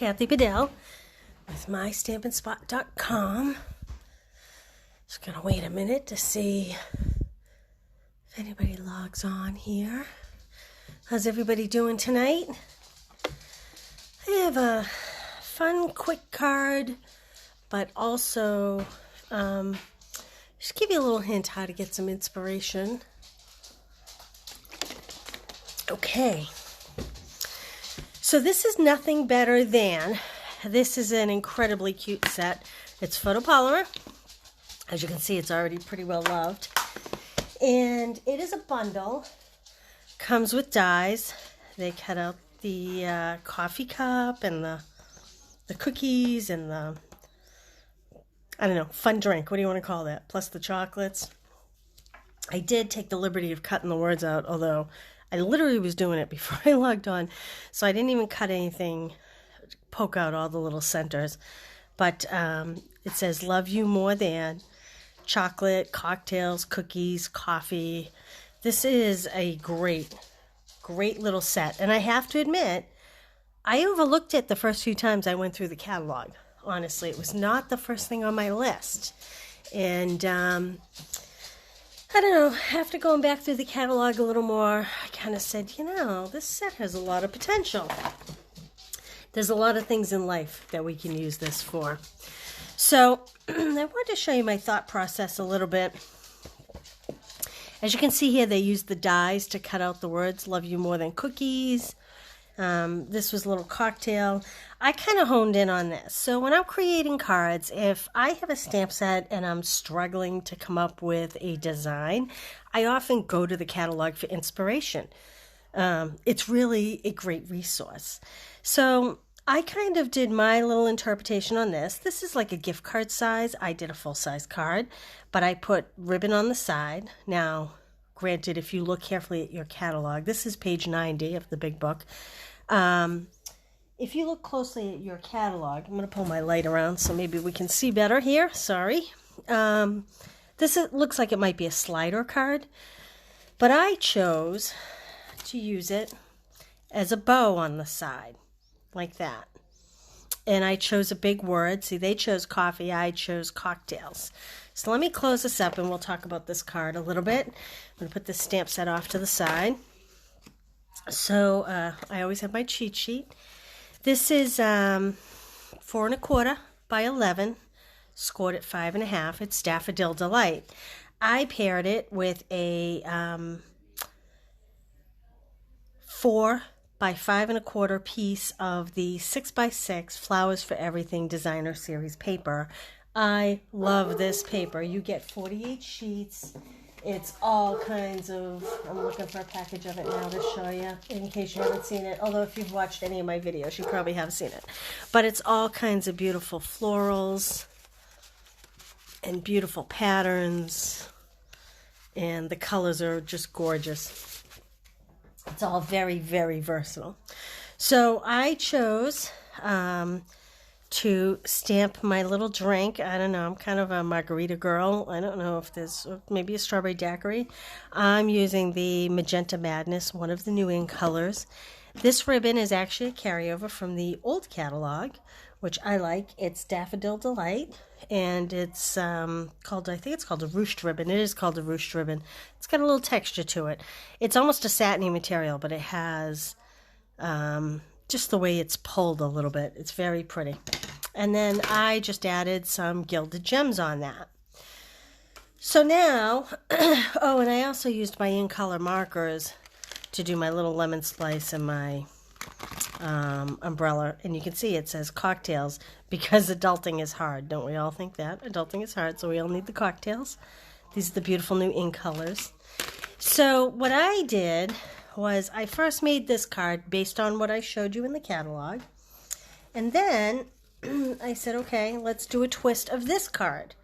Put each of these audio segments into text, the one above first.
Kathy Bedell with mystampinspot.com. Just gonna wait a minute to see if anybody logs on here. How's everybody doing tonight? I have a fun, quick card, but also just give you a little hint how to get some inspiration. Okay. So this is nothing better than, this is an incredibly cute set. It's photopolymer. As you can see, it's already pretty well loved. And it is a bundle. Comes with dies. They cut out the coffee cup and the cookies and the, I don't know, fun drink. What do you want to call that? Plus the chocolates. I did take the liberty of cutting the words out, although I literally was doing it before I logged on, so I didn't even cut anything, poke out all the little centers. But it says, love you more than chocolate, cocktails, cookies, coffee. This is a great little set. And I have to admit, I overlooked it the first few times I went through the catalog. Honestly, it was not the first thing on my list. And I don't know, after going back through the catalog a little more, I kind of said, you know, this set has a lot of potential. There's a lot of things in life that we can use this for. So I wanted to show you my thought process a little bit. As you can see here, they used the dies to cut out the words, love you more than cookies. This was a little cocktail. I kind of honed in on this. So when I'm creating cards, if I have a stamp set and I'm struggling to come up with a design, I often go to the catalog for inspiration. It's really a great resource. So I kind of did my little interpretation on this. This is like a gift card size. I did a full-size card, but I put ribbon on the side. Now, granted, if you look carefully at your catalog, this is page 90 of the big book. If you look closely at your catalog, I'm going to pull my light around so maybe we can see better here. Sorry. Looks like it might be a slider card, but I chose to use it as a bow on the side, like that. And I chose a big word. See, they chose coffee. I chose cocktails. So let me close this up and we'll talk about this card a little bit. I'm going to put this stamp set off to the side. So I always have my cheat sheet. This is 4 1/4 by 11, scored at 5 1/2. It's Daffodil Delight. I paired it with a 4 by 5 1/4 piece of the 6 by 6 Flowers for Everything Designer Series paper. I love this paper. You get 48 sheets. It's all kinds of, I'm looking for a package of it now to show you in case you haven't seen it. Although if you've watched any of my videos, you probably have seen it. But it's all kinds of beautiful florals and beautiful patterns. And the colors are just gorgeous. It's all very, very versatile. So I chose to stamp my little drink. I don't know, I'm kind of a margarita girl. I don't know if there's maybe a strawberry daiquiri. I'm using the Magenta Madness, one of the new in colors. This ribbon is actually a carryover from the old catalog, which I like. It's Daffodil Delight, and it's called, I think it's called a ruched ribbon. It is called a ruched ribbon. It's got a little texture to it. It's almost a satiny material, but it has just the way it's pulled a little bit. It's very pretty. And then I just added some gilded gems on that. So now, oh, and I also used my in-color markers to do my little lemon slice and my umbrella. And you can see it says cocktails because adulting is hard. Don't we all think that? Adulting is hard, so we all need the cocktails. These are the beautiful new in colors. So what I did was I first made this card based on what I showed you in the catalog. And then I said, okay, let's do a twist of this card.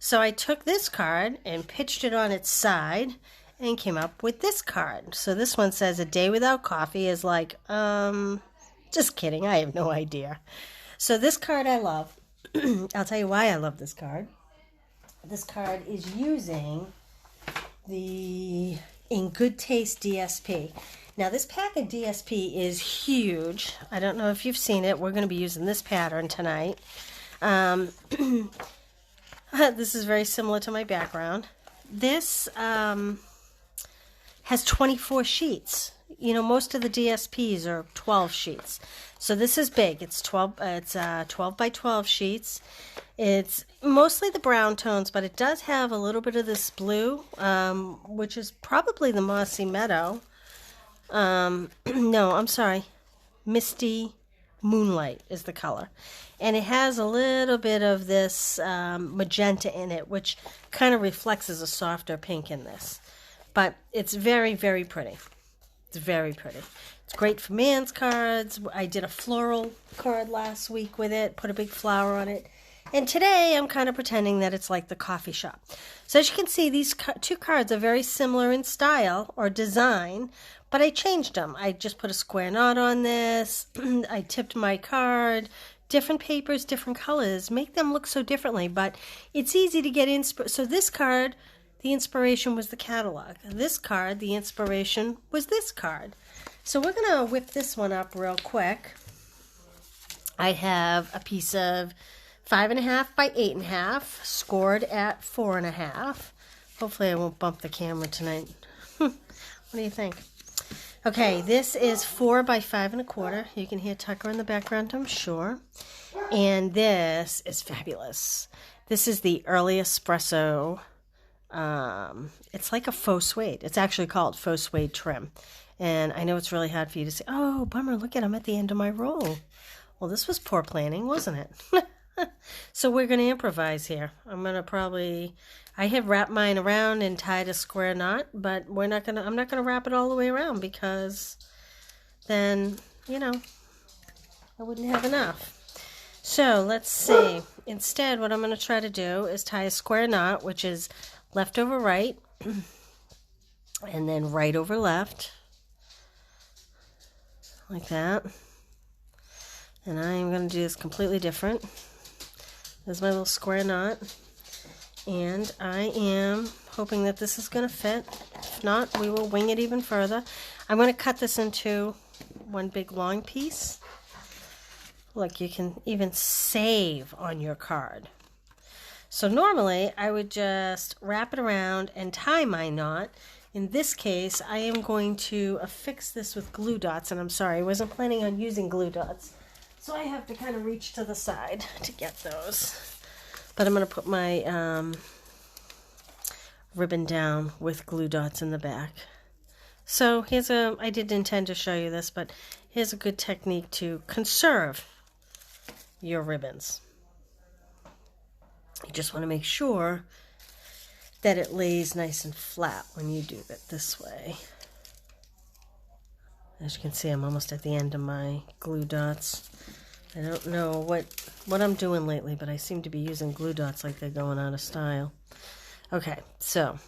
So I took this card and pitched it on its side and came up with this card. So this one says, a day without coffee is like, just kidding, I have no idea. So this card I love. I'll tell you why I love this card. This card is using the In Good Taste DSP. Now this pack of DSP is huge. I don't know if you've seen it. We're going to be using this pattern tonight. This is very similar to my background. This has 24 sheets. You know, most of the DSPs are 12 sheets. So this is big. It's 12 by 12 sheets. It's mostly the brown tones, but it does have a little bit of this blue, which is probably the Mossy Meadow. No, I'm sorry. Misty Moonlight is the color. And it has a little bit of this magenta in it, which kind of reflects as a softer pink in this. But it's very, very pretty. It's very pretty. It's great for man's cards. I did a floral card last week with it, put a big flower on it. And today I'm kind of pretending that it's like the coffee shop. So as you can see, these two cards are very similar in style or design, but I changed them. I just put a square knot on this. I tipped my card. Different papers, different colors. Make them look so differently, but it's easy to get inspiration. So this card, the inspiration was the catalog. This card, the inspiration was this card. So we're going to whip this one up real quick. I have a piece of 5.5 by 8.5, scored at 4.5. Hopefully I won't bump the camera tonight. What do you think? Okay, this is 4 by 5.25. You can hear Tucker in the background, I'm sure. And this is fabulous. This is the Early Espresso. It's like a faux suede. It's actually called faux suede trim. And I know it's really hard for you to say, oh, bummer, look at, I'm at the end of my roll. Well, this was poor planning, wasn't it? So we're going to improvise here. I'm going to probably, I have wrapped mine around and tied a square knot, but I'm not going to wrap it all the way around because then, you know, I wouldn't have enough. So let's see. Instead, what I'm going to try to do is tie a square knot, which is left over right, and then right over left, like that. And I'm going to do this completely different. There's my little square knot, and I am hoping that this is going to fit. If not, we will wing it even further. I'm going to cut this into one big long piece. Look, you can even save on your card. So normally, I would just wrap it around and tie my knot. In this case, I am going to affix this with glue dots, and I'm sorry, I wasn't planning on using glue dots. So I have to kind of reach to the side to get those. But I'm going to put my ribbon down with glue dots in the back. So I didn't intend to show you this, but here's a good technique to conserve your ribbons. You just want to make sure that it lays nice and flat when you do it this way. As you can see, I'm almost at the end of my glue dots. I don't know what I'm doing lately, but I seem to be using glue dots like they're going out of style. Okay, so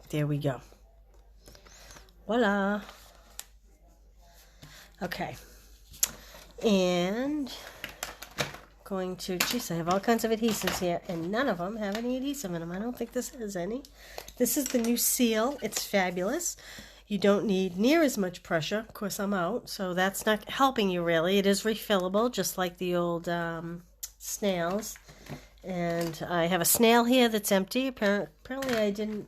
there we go. Voila. Okay. And going to, geez, I have all kinds of adhesives here, and none of them have any adhesive in them. I don't think this has any. This is the new seal. It's fabulous. You don't need near as much pressure. Of course, I'm out, so that's not helping you really. It is refillable, just like the old snails. And I have a snail here that's empty. Apparently, I didn't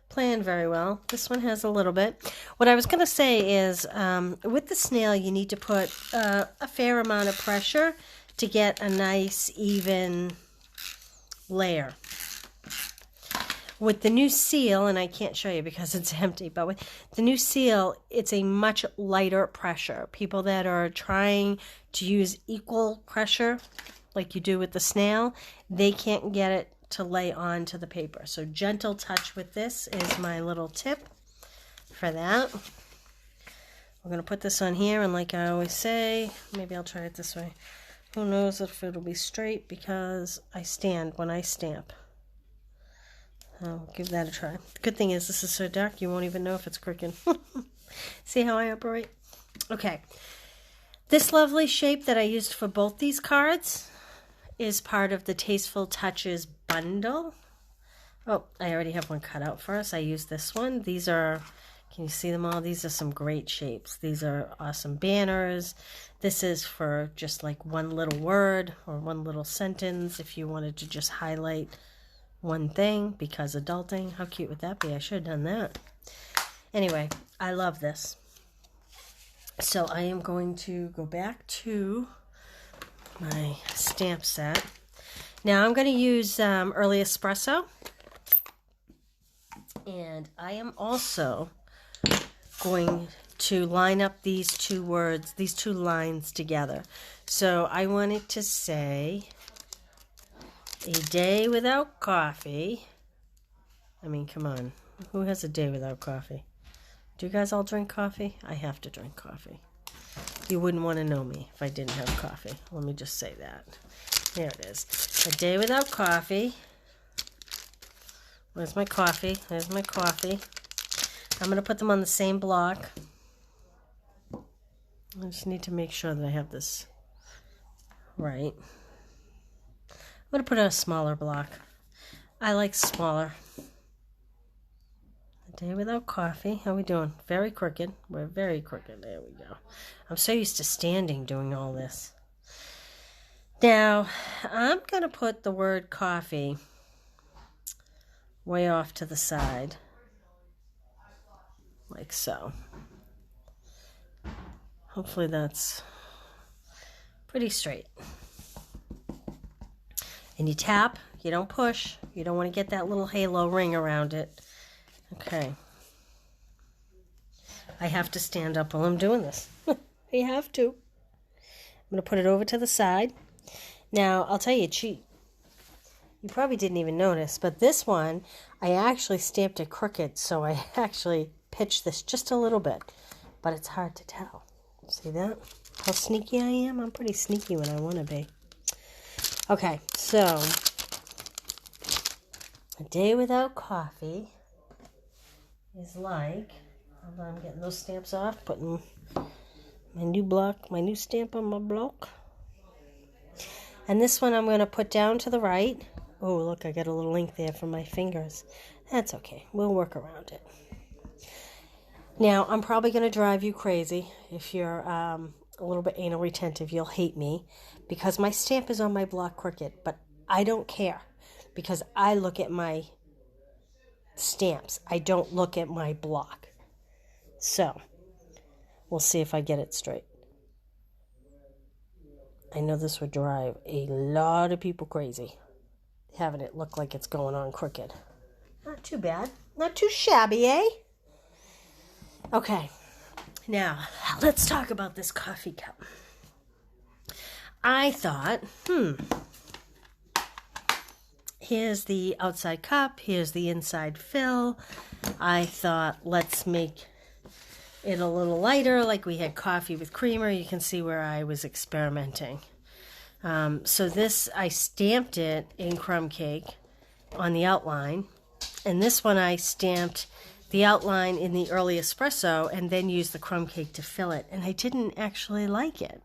plan very well. This one has a little bit. What I was going to say is, with the snail, you need to put a fair amount of pressure to get a nice, even layer. With the new seal, and I can't show you because it's empty, but with the new seal, it's a much lighter pressure. People that are trying to use equal pressure, like you do with the snail, they can't get it to lay onto the paper. So gentle touch with this is my little tip for that. We're going to put this on here, and like I always say, maybe I'll try it this way. Who knows if it'll be straight because I stand when I stamp. I'll give that a try. The good thing is this is so dark you won't even know if it's crooked. See how I operate? Okay. This lovely shape that I used for both these cards is part of the Tasteful Touches bundle. Oh, I already have one cut out for us. I use this one. These are, can you see them all? These are some great shapes. These are awesome banners. This is for just like one little word or one little sentence if you wanted to just highlight one thing, because adulting. How cute would that be? I should have done that. Anyway, I love this. So I am going to go back to my stamp set. Now I'm going to use Early Espresso. And I am also going to line up these two words, these two lines together. So I wanted to say, a day without coffee. I mean, come on. Who has a day without coffee? Do you guys all drink coffee? I have to drink coffee. You wouldn't want to know me if I didn't have coffee. Let me just say that. There it is. A day without coffee. Where's my coffee? There's my coffee. I'm going to put them on the same block. I just need to make sure that I have this right. I'm going to put a smaller block. I like smaller. A day without coffee. How are we doing? Very crooked. We're very crooked. There we go. I'm so used to standing doing all this. Now, I'm going to put the word coffee way off to the side, like so. Hopefully that's pretty straight. And you tap, you don't push, you don't want to get that little halo ring around it. Okay. I have to stand up while I'm doing this. I have to. I'm going to put it over to the side. Now, I'll tell you, you probably didn't even notice, but this one, I actually stamped it crooked, so I actually pitched this just a little bit, but it's hard to tell. See that? How sneaky I am? I'm pretty sneaky when I want to be. Okay, so, a day without coffee is like, hold on, I'm getting those stamps off, putting my new block, my new stamp on my block. And this one I'm going to put down to the right. Oh, look, I got a little ink there from my fingers. That's okay. We'll work around it. Now, I'm probably going to drive you crazy. If you're a little bit anal retentive, you'll hate me because my stamp is on my block crooked, but I don't care because I look at my stamps. I don't look at my block. So, we'll see if I get it straight. I know this would drive a lot of people crazy, having it look like it's going on crooked. Not too bad. Not too shabby, eh? Okay. Now, let's talk about this coffee cup. I thought, here's the outside cup. Here's the inside fill. I thought, let's make it a little lighter, like we had coffee with creamer. You can see where I was experimenting. So this, I stamped it in crumb cake on the outline. And this one I stamped the outline in the Early Espresso and then used the crumb cake to fill it. And I didn't actually like it.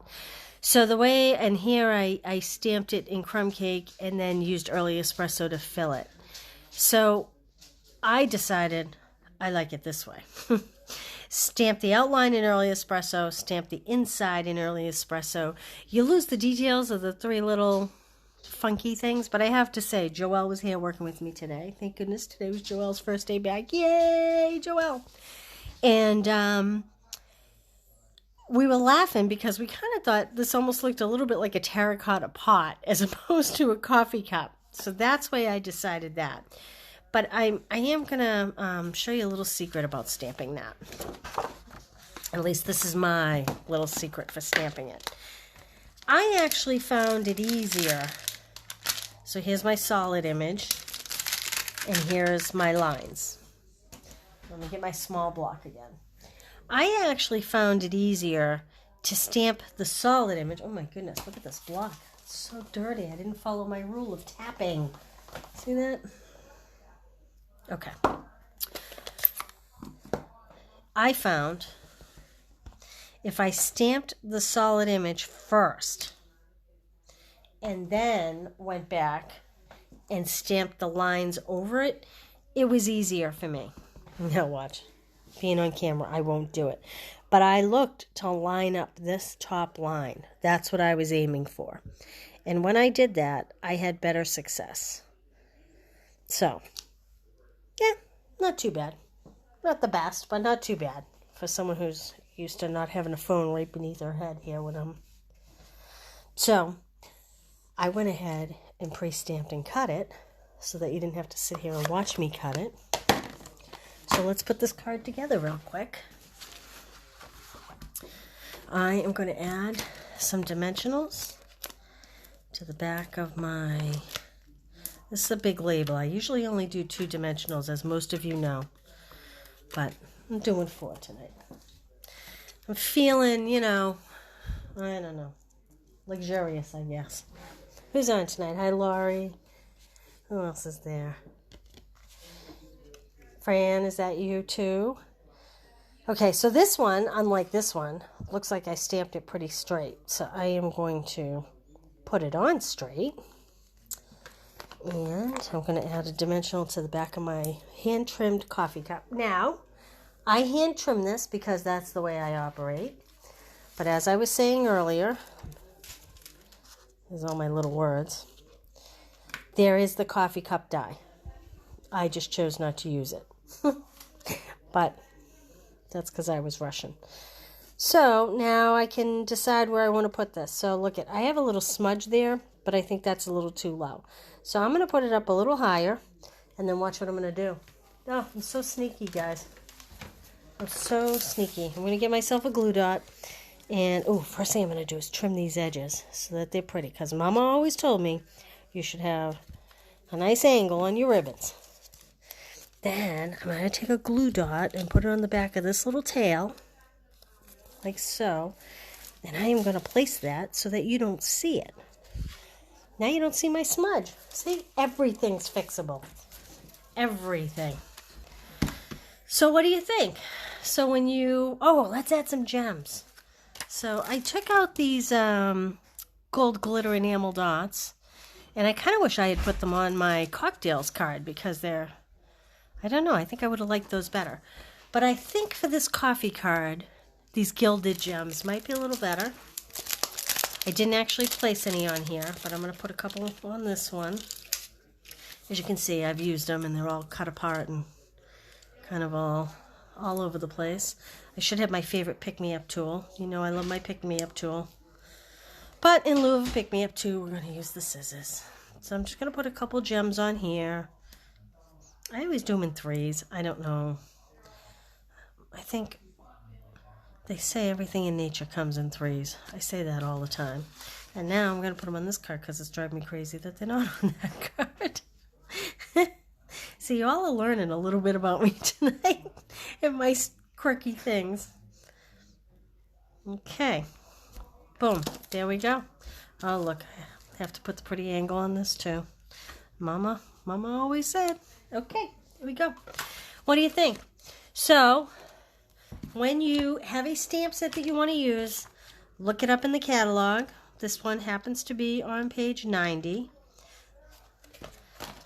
So the way, and here I stamped it in crumb cake and then used Early Espresso to fill it. So I decided I like it this way. Stamp the outline in Early Espresso, stamp the inside in Early Espresso. You lose the details of the three little funky things, but I have to say, Joelle was here working with me today. Thank goodness today was Joelle's first day back. Yay, Joelle! And we were laughing because we kind of thought this almost looked a little bit like a terracotta pot as opposed to a coffee cup. So that's why I decided that. But I am going to show you a little secret about stamping that. At least this is my little secret for stamping it. I actually found it easier. So here's my solid image. And here's my lines. Let me get my small block again. I actually found it easier to stamp the solid image. Oh my goodness, look at this block. It's so dirty. I didn't follow my rule of tapping. See that? Okay. I found if I stamped the solid image first and then went back and stamped the lines over it, it was easier for me. Now watch. Being on camera, I won't do it. But I looked to line up this top line. That's what I was aiming for. And when I did that, I had better success. So, yeah, not too bad. Not the best, but not too bad for someone who's used to not having a phone right beneath her head here with them. So, I went ahead and pre-stamped and cut it so that you didn't have to sit here and watch me cut it. So let's put this card together real quick. I am going to add some dimensionals to the back of my... This is a big label. I usually only do 2 dimensionals, as most of you know. But I'm doing 4 tonight. I'm feeling, you know, I don't know, luxurious, I guess. Who's on tonight? Hi, Laurie. Who else is there? Fran, is that you too? Okay, so this one, unlike this one, looks like I stamped it pretty straight. So I am going to put it on straight. And I'm going to add a dimensional to the back of my hand-trimmed coffee cup. Now, I hand-trim this because that's the way I operate. But as I was saying earlier, there's all my little words, there is the coffee cup die. I just chose not to use it. But that's because I was rushing. So now I can decide where I want to put this. So look I have a little smudge there, but I think that's a little too low. So I'm going to put it up a little higher, and then watch what I'm going to do. Oh, I'm so sneaky, guys. I'm so sneaky. I'm going to get myself a glue dot. And, first thing I'm going to do is trim these edges so that they're pretty. Because Mama always told me you should have a nice angle on your ribbons. Then I'm going to take a glue dot and put it on the back of this little tail, like so. And I am going to place that so that you don't see it. Now you don't see my smudge. See, everything's fixable. Everything. So what do you think? So when you, let's add some gems. So I took out these gold glitter enamel dots, and I kind of wish I had put them on my cocktails card because they're, I don't know, I think I would have liked those better. But I think for this coffee card, these gilded gems might be a little better. I didn't actually place any on here, but I'm going to put a couple on this one. As you can see, I've used them, and they're all cut apart and kind of all over the place. I should have my favorite pick-me-up tool. You know I love my pick-me-up tool. But in lieu of a pick-me-up tool, we're going to use the scissors. So I'm just going to put a couple gems on here. I always do them in 3s. I don't know. I think they say everything in nature comes in 3s. I say that all the time. And now I'm going to put them on this card because it's driving me crazy that they're not on that card. See, you all are learning a little bit about me tonight and my quirky things. Okay. Boom. There we go. Oh, look. I have to put the pretty angle on this too. Mama always said. Okay. Here we go. What do you think? So, when you have a stamp set that you want to use, look it up in the catalog. This one happens to be on page 90.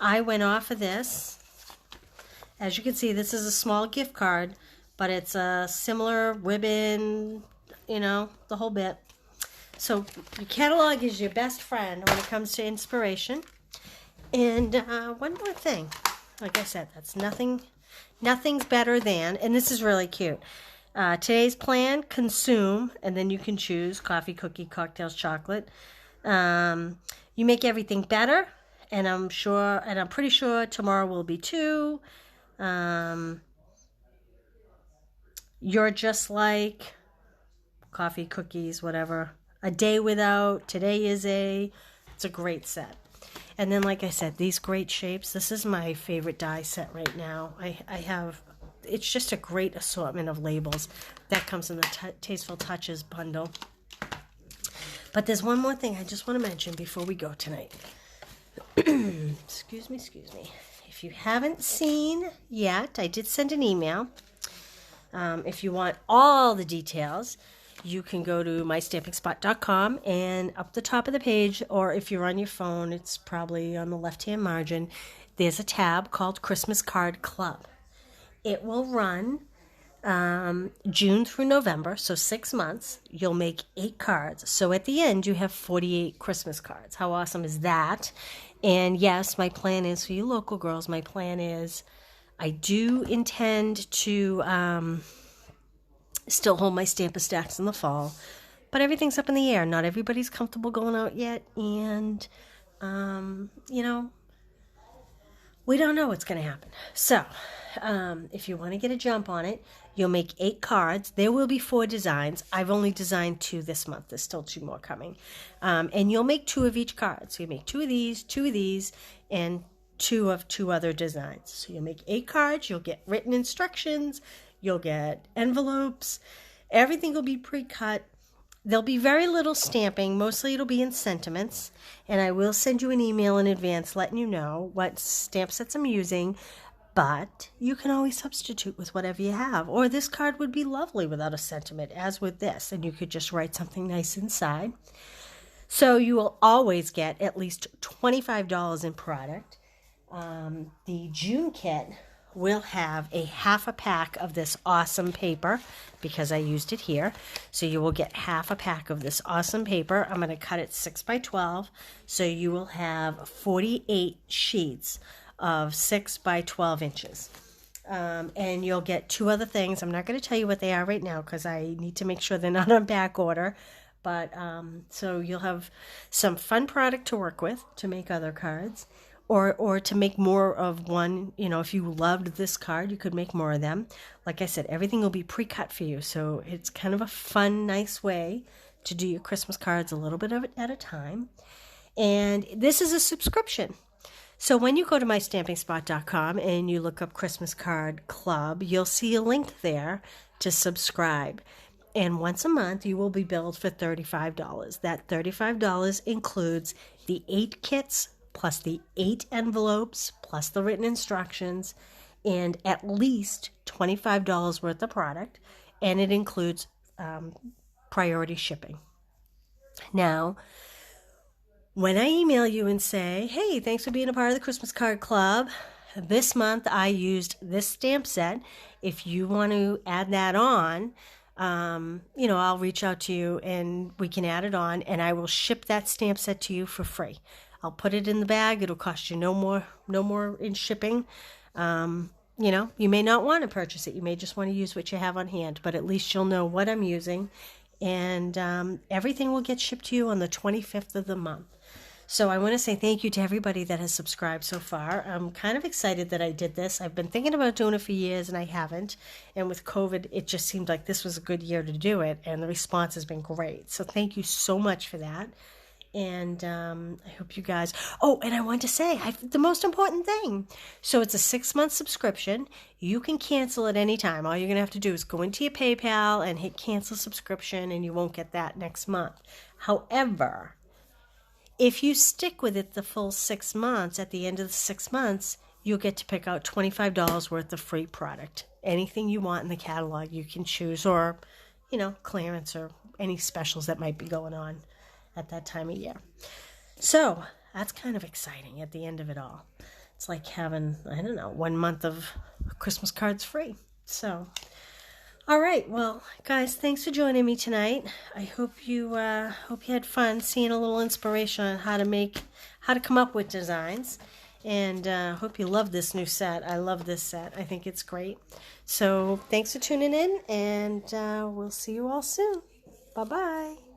I went off of this. As you can see, this is a small gift card, but it's a similar ribbon, you know, the whole bit. So your catalog is your best friend when it comes to inspiration. And one more thing. Like I said, that's nothing's better than, and this is really cute. Today's plan, consume, and then you can choose coffee, cookie, cocktails, chocolate. You make everything better, and I'm pretty sure tomorrow will be too. You're just like coffee, cookies, whatever. A day without, today is it's a great set. And then, like I said, these great shapes, this is my favorite die set right now. It's just a great assortment of labels that comes in the Tasteful Touches bundle. But there's one more thing I just want to mention before we go tonight. Excuse me. If you haven't seen yet, I did send an email. If you want all the details, you can go to mystempingspot.com, and up the top of the page, or if you're on your phone, it's probably on the left-hand margin, there's a tab called Christmas Card Club. It will run June through November, so 6 months. You'll make 8 cards. So at the end, you have 48 Christmas cards. How awesome is that? And yes, my plan is, for you local girls, my plan is I do intend to still hold my Stamp-A-Stacks in the fall, but everything's up in the air. Not everybody's comfortable going out yet, and, you know, we don't know what's going to happen. So, if you want to get a jump on it, you'll make 8 cards. There will be 4 designs. I've only designed 2 this month. There's still 2 more coming. And you'll make 2 of each card. So you make 2 of these, and 2 of 2 other designs. So you'll make 8 cards. You'll get written instructions. You'll get envelopes. Everything will be pre-cut. There'll be very little stamping. Mostly it'll be in sentiments. And I will send you an email in advance letting you know what stamp sets I'm using. But you can always substitute with whatever you have. Or this card would be lovely without a sentiment, as with this. And you could just write something nice inside. So you will always get at least $25 in product. The June kit will have a half a pack of this awesome paper because I used it here. So you will get half a pack of this awesome paper. I'm going to cut it 6 by 12. So you will have 48 sheets of 6 by 12 inches. And you'll get 2 other things. I'm not going to tell you what they are right now because I need to make sure they're not on back order. But so you'll have some fun product to work with to make other cards. Or to make more of one. You know, if you loved this card, you could make more of them. Like I said, everything will be pre-cut for you. So it's kind of a fun, nice way to do your Christmas cards a little bit of it at a time. And this is a subscription. So when you go to mystempingspot.com and you look up Christmas Card Club, you'll see a link there to subscribe. And once a month, you will be billed for $35. That $35 includes the 8 kits, plus the 8 envelopes, plus the written instructions, and at least $25 worth of product, and it includes priority shipping. Now, when I email you and say, hey, thanks for being a part of the Christmas Card Club, this month I used this stamp set. If you want to add that on, you know, I'll reach out to you and we can add it on, and I will ship that stamp set to you for free. I'll put it in the bag. It'll cost you no more in shipping. You know, you may not want to purchase it. You may just want to use what you have on hand, but at least you'll know what I'm using. And everything will get shipped to you on the 25th of the month. So I want to say thank you to everybody that has subscribed so far. I'm kind of excited that I did this. I've been thinking about doing it for years, and I haven't. And with COVID, it just seemed like this was a good year to do it, and the response has been great. So thank you so much for that. And I hope you guys... Oh, and I want to say the most important thing. So it's a 6-month subscription. You can cancel at any time. All you're going to have to do is go into your PayPal and hit cancel subscription, and you won't get that next month. However, if you stick with it the full 6 months, at the end of the 6 months, you'll get to pick out $25 worth of free product. Anything you want in the catalog you can choose, or, you know, clearance or any specials that might be going on at that time of year. So that's kind of exciting at the end of it all. It's like having, I don't know, 1 month of Christmas cards free. So, all right. Well, guys, thanks for joining me tonight. I hope you had fun seeing a little inspiration on how to come up with designs. And hope you love this new set. I love this set. I think it's great. So thanks for tuning in, and we'll see you all soon. Bye-bye.